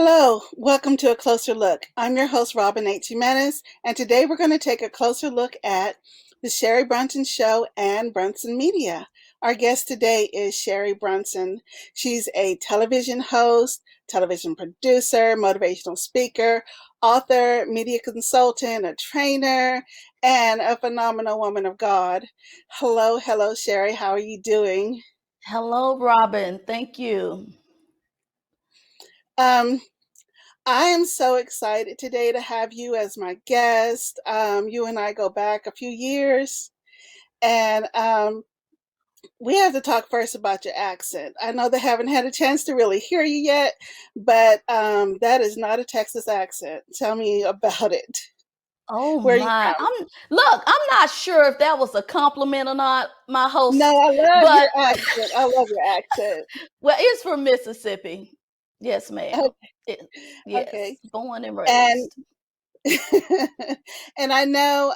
Hello, welcome to A Closer Look. I'm your host, Robin H. Jimenez, and today we're going to take a closer look at the Sherry Brunson Show and Bronson Media. Our guest today is Sherry Bronson. She's a television host, television producer, motivational speaker, author, media consultant, a trainer, and a phenomenal woman of God. Hello, Sherry. How are you doing? Hello, Robin. Thank you. Um, I am so excited today to have you as my guest. You and I go back a few years, and we have to talk first about your accent. I know they haven't had a chance to really hear you yet, but that is not a Texas accent. Tell me about it. Oh Where are you my. from? I'm not sure if that was a compliment or not, my No, host, I love your but accent. I love your accent. well, it's from Mississippi. Yes, ma'am. It, Okay. yes, born and And raised. and I know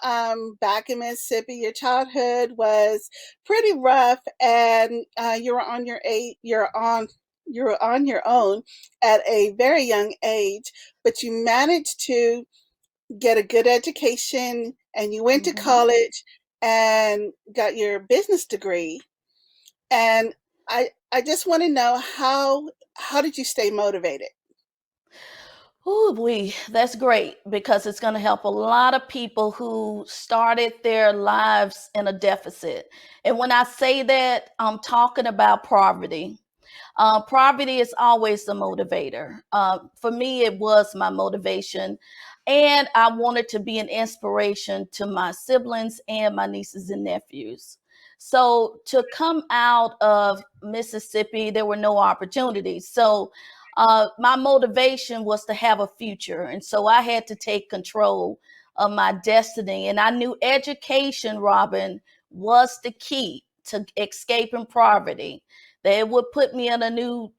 back in Mississippi, your childhood was pretty rough, and you were on your eight. You were on your own at a very young age, but you managed to get a good education, and you went to hmm college and got your business degree. And I just want to know how did you stay motivated? Ooh, that's great because it's going to help a lot of people who started their lives in a deficit. And when I say that, I'm talking about poverty. Poverty is always the motivator. For me, it was my motivation. And I wanted to be an inspiration to my siblings and my nieces and nephews. So to come out of Mississippi, there were no opportunities. So my motivation was to have a future. And so I had to take control of my destiny. And I knew education, Robin, was the key to escaping poverty. They would put me in a new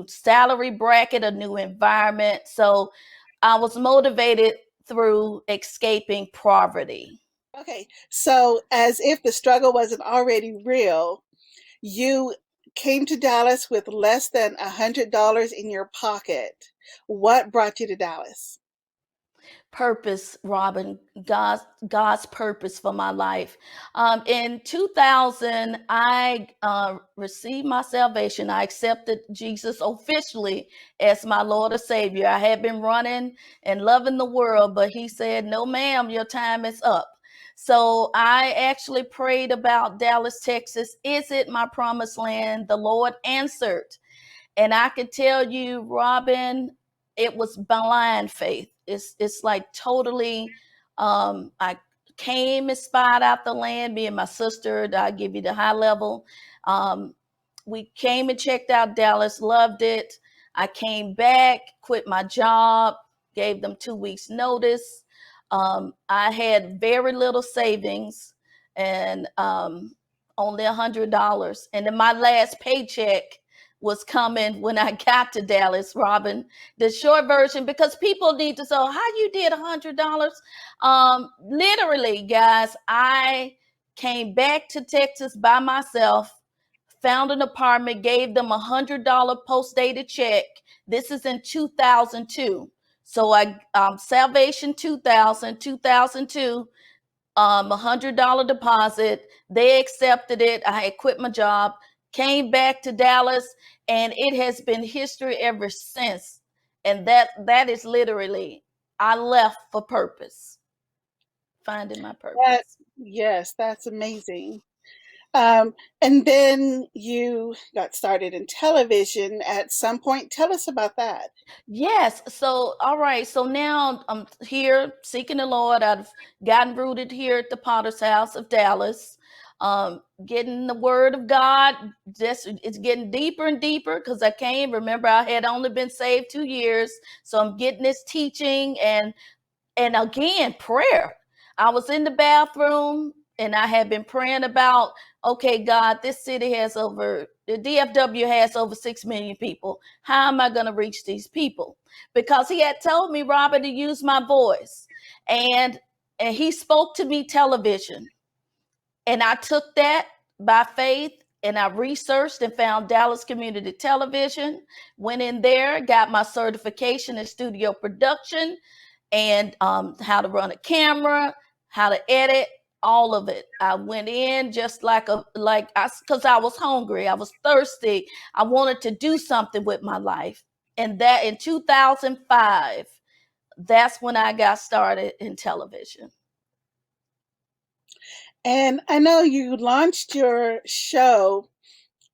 salary bracket, a new environment. So I was motivated through escaping poverty. Okay, so as if the struggle wasn't already real, you came to Dallas with less than $100 in your pocket. What brought you to Dallas? Purpose, Robin, God's purpose for my life. In 2000, I received my salvation. I accepted Jesus officially as my Lord and Savior. I had been running and loving the world, but He said, "No, ma'am, your time is up." So I actually prayed about Dallas, Texas. Is it my promised land? The Lord answered. And I could tell you, Robin, it was blind faith. It's like totally. I came and spied out the land. Me and my sister. I give you the high level. Um, we came and checked out Dallas. Loved it. I came back, quit my job, gave them 2 weeks notice. I had very little savings and only $100. And then my last paycheck was coming when I got to Dallas, Robin. The short version, because people need to know how you did $100. Literally, guys, I came back to Texas by myself, found an apartment, gave them $100 post dated check. This is in 2002. So I Salvation 2002, $100 deposit. They accepted it. I had quit my job, came back to Dallas, and it has been history ever since. And that is literally, I left for purpose, finding my That purpose. yes, that's amazing. And then you got started in television at some point. Tell us about that. Yes. So, all right. So now I'm here seeking the Lord. I've gotten rooted here at the Potter's House of Dallas, getting the Word of God. Just it's getting deeper and deeper because I came. Remember, I had only been saved 2 years, so I'm getting this teaching and again prayer. I was in the bathroom and I had been praying about, okay, God, this city has over the DFW has over 6 million people. How am I going to reach these people? Because he had told me, Robert, to use my voice. And and he spoke to me television. And I took that by faith. and I researched and found Dallas Community Television, went in there, got my certification in studio production and how to run a camera, how to edit, all of it. I went in just because I was hungry, I was thirsty, I wanted to do something with my life, and that in 2005, that's when I got started in television. And I know you launched your show.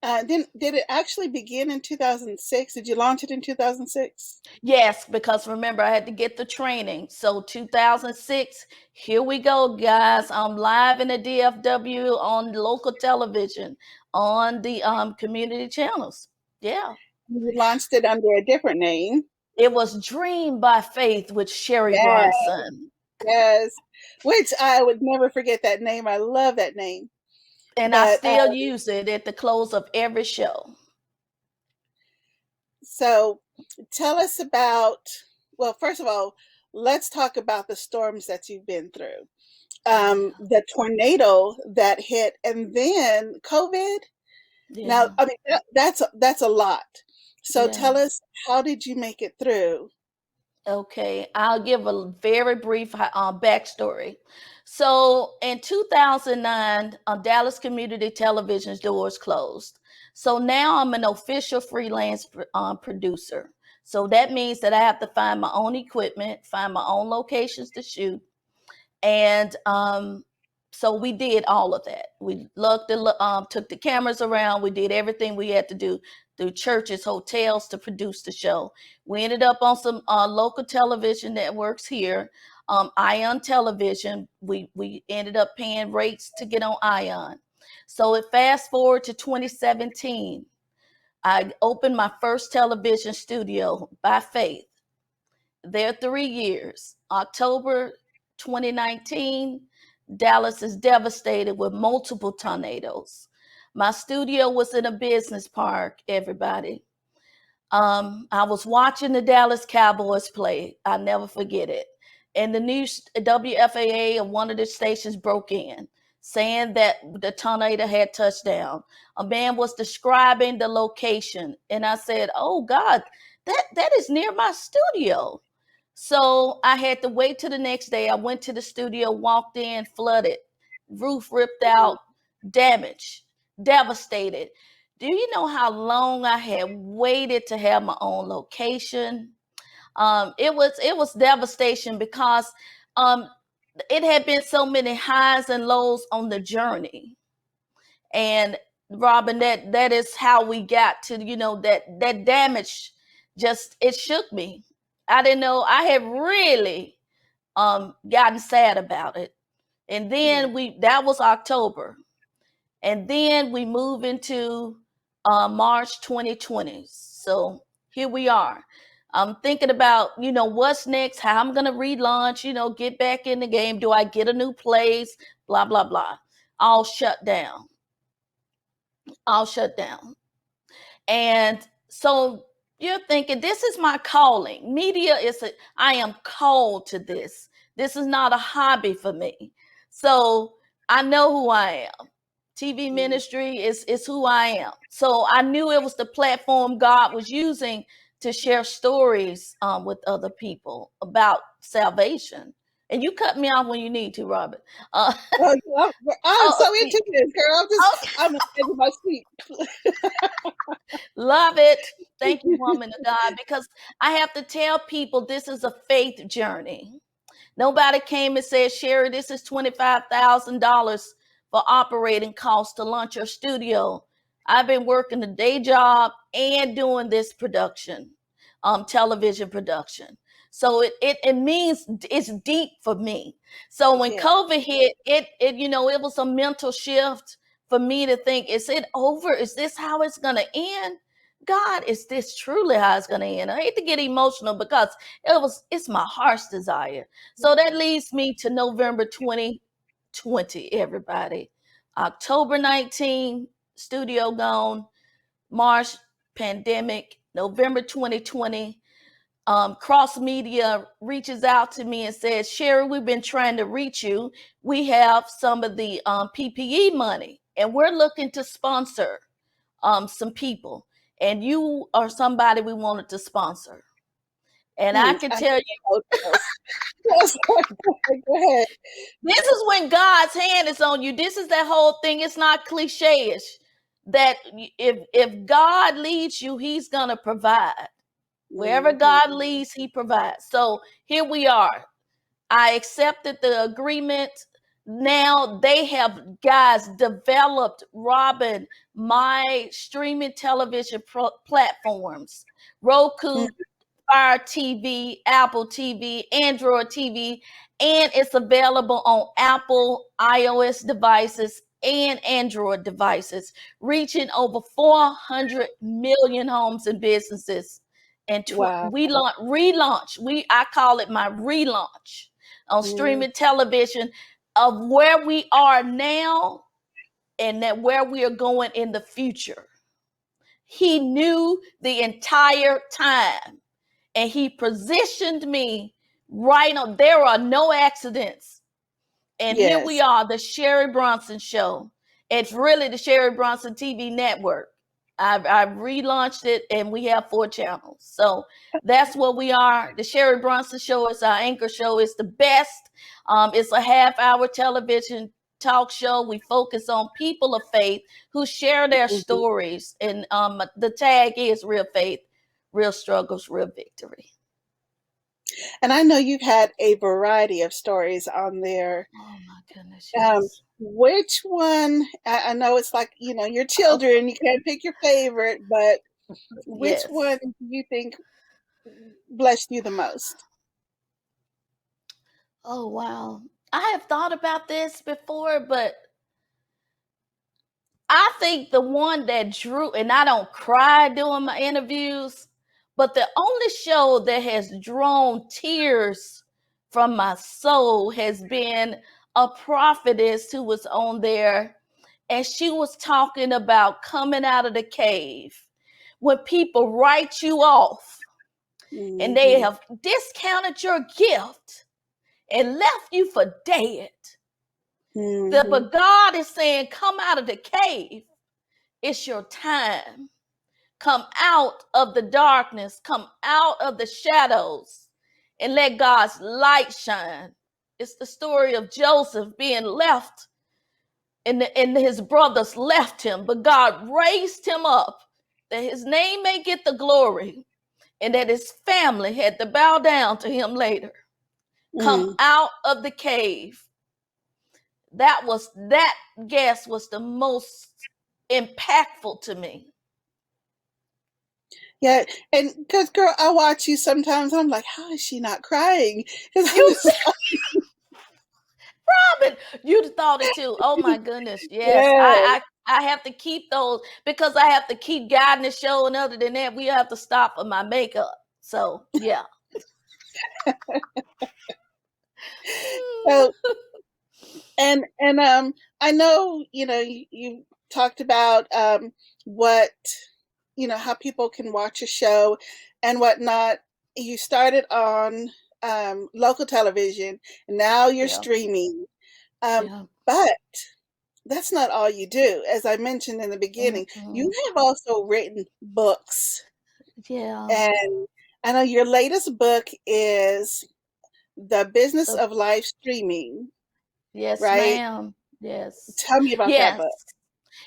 Did it actually begin in 2006? Did you launch it in 2006? Yes, because remember, I had to get the training. So 2006, here we go, guys. I'm live in the DFW on local television on the community channels. Yeah. You launched it under a different name. It was Dream by Faith with Sherry Yes, Bronson. yes. Which I would never forget that name. I love that name. And I But still use it at the close of every show. so tell us about, well, first of all, let's talk about the storms that you've been through. Yeah. The tornado that hit, and then COVID. Now, Yeah. I mean, that's a lot. So Yeah. tell us, how did you make it through? Okay, I'll give a very brief backstory. So in 2009, Dallas Community Television's doors closed. So now I'm an official freelance producer. So that means that I have to find my own equipment, find my own locations to shoot, and so we did all of that. We took the cameras around. We did everything we had to do through churches, hotels to produce the show. We ended up on some local television networks here. Ion Television. We ended up paying rates to get on Ion. So it fast forward to 2017. I opened my first television studio by faith. There 3 years. October 2019, Dallas is devastated with multiple tornadoes. My studio was in a business park, everybody. I was watching the Dallas Cowboys play. I'll never forget it. And the news, WFAA of one of the stations broke in, saying that the tornado had touched down. A man was describing the location, and I said, "Oh God, that is near my studio." So I had to wait till the next day. I went to the studio, walked in, flooded, roof ripped out, damaged, devastated. Do you know how long I had waited to have my own location? It was devastation because um, it had been so many highs and lows on the journey. And Robin, that is how we got to that damage. Just it shook me. I didn't know I had really gotten sad about it. And Yeah. then that was October. And then we move into March 2020. So here we are. I'm thinking about, what's next, how I'm going to relaunch, get back in the game. Do I get a new place? Blah, blah, blah. All shut down. All shut down. And so you're thinking, this is my calling. Media I am called to this. This is not a hobby for me. So I know who I am. TV Mhm. ministry is who I am. So I knew it was the platform God was using to share stories with other people about salvation. And you cut me off when you need to, Robert. Uh, Oh, I'm oh, so into this, girl. okay. I'm on the edge of my seat. Love it. Thank you, woman of God, because I have to tell people this is a faith journey. Nobody came and said, Sherry, this is $25,000 for operating costs to launch your studio. I've been working a day job and doing this production, television production. So it means it's deep for me. So when Yeah. COVID hit, it was a mental shift for me to think, is it over? Is this how it's gonna end? God, is this truly how it's gonna end? I hate to get emotional because it's my heart's desire. So that leads me to November 2020, everybody. October 19, studio gone. March, pandemic. November 2020, Cross Media reaches out to me and says, Sherry, we've been trying to reach you. We have some of the PPE money and we're looking to sponsor some people, and you are somebody we wanted to sponsor. And I can I tell you, know those. Yes, go ahead. this is when God's hand is on you. This is that whole thing. It's not cliche-ish. That if God leads you, He's gonna provide. Wherever Mhm. God leads, He provides. So here we are. I accepted the agreement. Now they have, guys, developed, Robin, my streaming television platforms, Roku, Mm. Fire TV, Apple TV, Android TV, and it's available on Apple iOS devices and Android devices, reaching over 400 million homes and businesses. And Wow. we relaunch. I call it my relaunch on Mm. streaming television of where we are now and that where we are going in the future. He knew the entire time, and He positioned me right on. There are no accidents. And here we Yes. are, the Sherry Bronson Show. It's really the Sherry Bronson TV network. I've relaunched it, and we have 4 channels. So that's what we are. The Sherry Bronson Show is our anchor show. It's the best. It's a half-hour television talk show. We focus on people of faith who share their Mhm. stories, and the tag is real faith, real struggles, real victory. And I know you've had a variety of stories on there. Oh my goodness, yes. Which one, I know it's like, your Oh, children, you can't pick your favorite, but which one yes. do you think blessed you the most? Oh, wow. I have thought about this before, but I think the one that drew, and I don't cry doing my interviews, but the only show that has drawn tears from my soul has been a prophetess who was on there, and she was talking about coming out of the cave. When people write you off and they Mhm. have discounted your gift and left you for dead. Mhm. But God is saying, come out of the cave. It's your time. Come out of the darkness, come out of the shadows, and let God's light shine. It's the story of Joseph being left, and his brothers left him, but God raised him up that his name may get the glory, and that his family had to bow down to him later. Come Mm. out of the cave. That guess was the most impactful to me. Yeah, and because girl, I watch you sometimes. I'm like, how is she not crying? Because I'm You just Robin, you'd thought it too. Oh my goodness, yes. yeah. I have to keep those because I have to keep guiding the show, and other than that, we have to stop for my makeup. So yeah. So and I know you talked about what how people can watch a show and whatnot. You started on local television, and now you're Yeah, streaming. Um, yeah, but that's not all you do. As I mentioned in the beginning, you mm-mm, have also written books. yeah. And I know your latest book is The Business The of Live Streaming, Yes, right? ma'am. Yes, Tell me about that yes. book.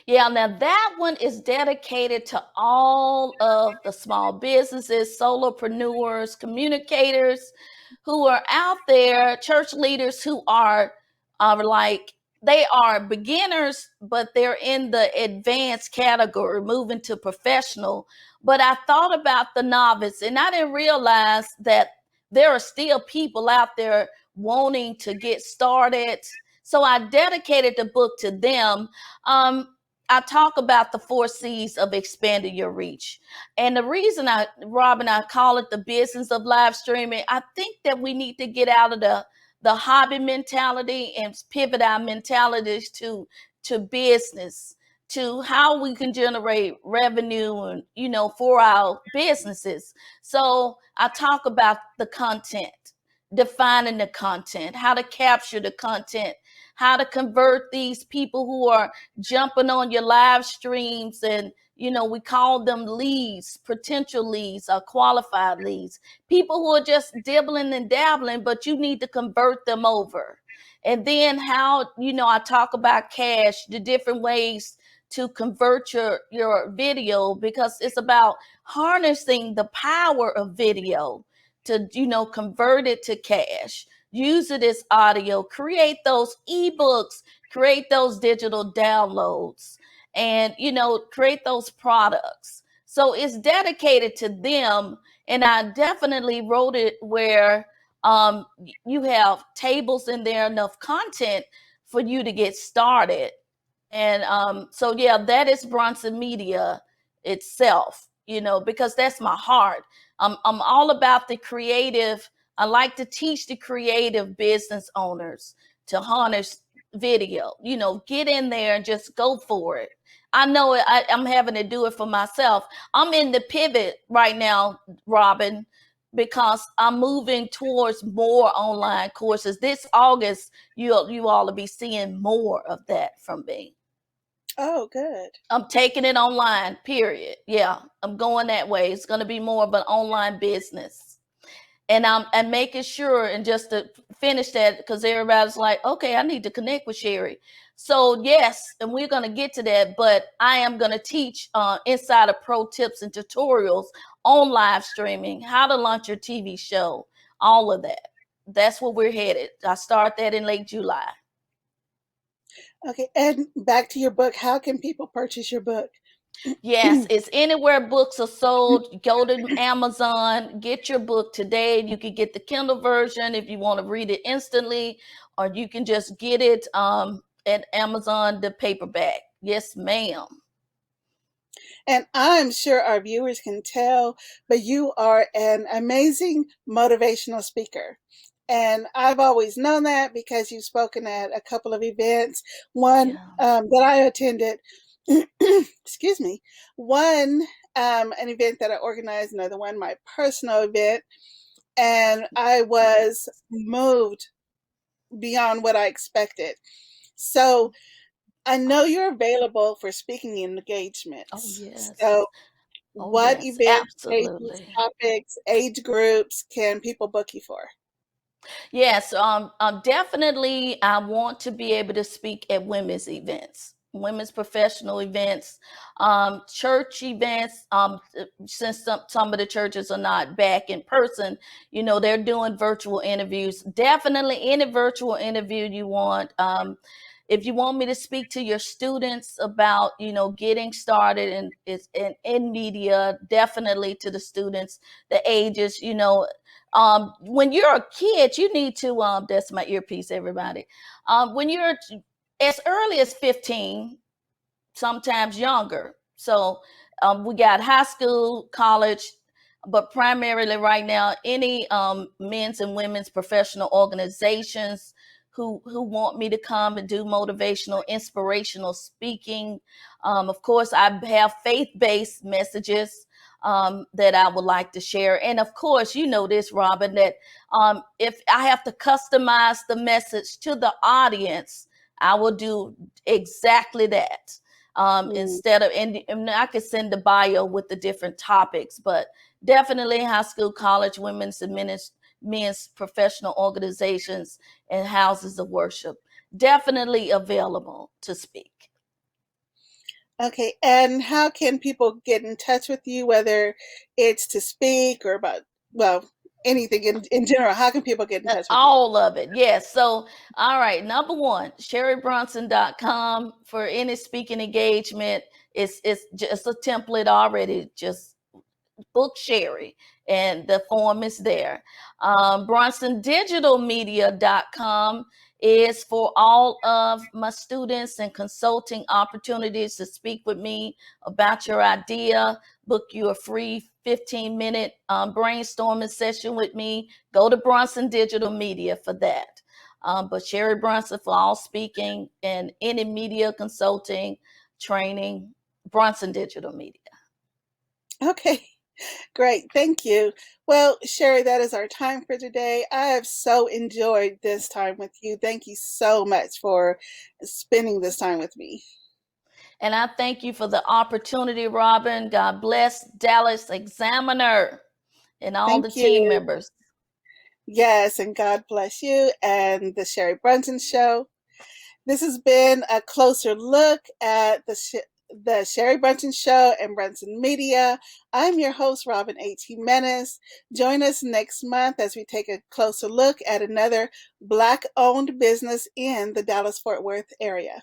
Yeah, now that one is dedicated to all of the small businesses, solopreneurs, communicators who are out there, church leaders who are like they are beginners, but they're in the advanced category, moving to professional. But I thought about the novice, and I didn't realize that there are still people out there wanting to get started. So I dedicated the book to them. Um, I talk about the 4 C's of expanding your reach. And the reason Robin, I call it the business of live streaming, I think that we need to get out of the hobby mentality and pivot our mentalities to business, to how we can generate revenue and for our businesses. So I talk about the content, defining the content, how to capture the content, how to convert these people who are jumping on your live streams and We call them leads, potential leads, or qualified leads, people who are just dibbling and dabbling, but you need to convert them over. And then how, I talk about cash, the different ways to convert your video, because it's about harnessing the power of video to, convert it to cash, use it as audio, create those ebooks, create those digital downloads, and create those products. So it's dedicated to them. And I definitely wrote it where you have tables in there, enough content for you to get started. And so yeah, that is Bronson Media itself, because that's my heart. I'm all about the creative. I like to teach the creative business owners to harness video, get in there and just go for it. I know I'm having to do it for myself. I'm in the pivot right now, Robin, because I'm moving towards more online courses. This August, you all will be seeing more of that from me. Oh, good. I'm taking it online, period. Yeah, I'm going that way. It's going to be more of an online business. And I'm making sure, and just to finish that, because everybody's like, okay, I need to connect with Sherry. So yes, and we're going to get to that, but I am going to teach insider pro tips and tutorials on live streaming, how to launch your TV show, all of that. That's where we're headed. I start that in late July. Okay, and back to your book. How can people purchase your book? Yes, it's anywhere books are sold. Go to Amazon, get your book today. You can get the Kindle version if you want to read it instantly, or you can just get it at Amazon, the paperback. Yes, ma'am. And I'm sure our viewers can tell, but you are an amazing motivational speaker. And I've always known that because you've spoken at a couple of events. One Yeah. that I attended, excuse me, one an event that I organized, another one my personal event, and I was moved beyond what I expected. So I know you're available for speaking Oh, engagements. yes. So Oh, what yes, events, stages, absolutely. topics, age groups can people book you for? Yes, definitely. I want to be able to speak at women's events, women's professional events, church events. Since some of the churches are not back in person, they're doing virtual interviews. Definitely, any virtual interview you want. If you want me to speak to your students about, getting started in media, definitely to the students, the ages, when you're a kid, you need to that's my earpiece, everybody. When you're as early as 15, sometimes younger. So we got high school, college, but primarily right now, any men's and women's professional organizations who want me to come and do motivational, inspirational speaking. Of course, I have faith-based messages that I would like to share. And of course, you know this, Robin, that if I have to customize the message to the audience, I will do exactly that. Mm. Instead of, and I could send the bio with the different topics, but definitely high school, college, women's and men's professional organizations and houses of worship, definitely available to speak. Okay, and how can people get in touch with you, whether it's to speak or about, well, anything in general? How can people get in touch with you? All of it. Yes. So, all right. Number one, sherrybronson.com for any speaking engagement. It's just a template already. Just book Sherry, and the form is there. BronsonDigitalMedia.com is for all of my students and consulting opportunities to speak with me about your idea. Book you a free 15-minute brainstorming session with me. Go to Bronson Digital Media for that. But Sherry Bronson for all speaking and any media consulting, training, Bronson Digital Media. Okay, great. Thank you. Well, Sherry, that is our time for today. I have so enjoyed this time with you. Thank you so much for spending this time with me. And I thank you for the opportunity, Robin. God bless Dallas Examiner and all the Thank team you. members. Yes, and God bless you and the Sherry Brunson Show. This has been a closer look at the Sherry Brunson Show and Brunson Media. I'm your host, Robin A.T. Menace. Join us next month as we take a closer look at another Black-owned business in the Dallas-Fort Worth area.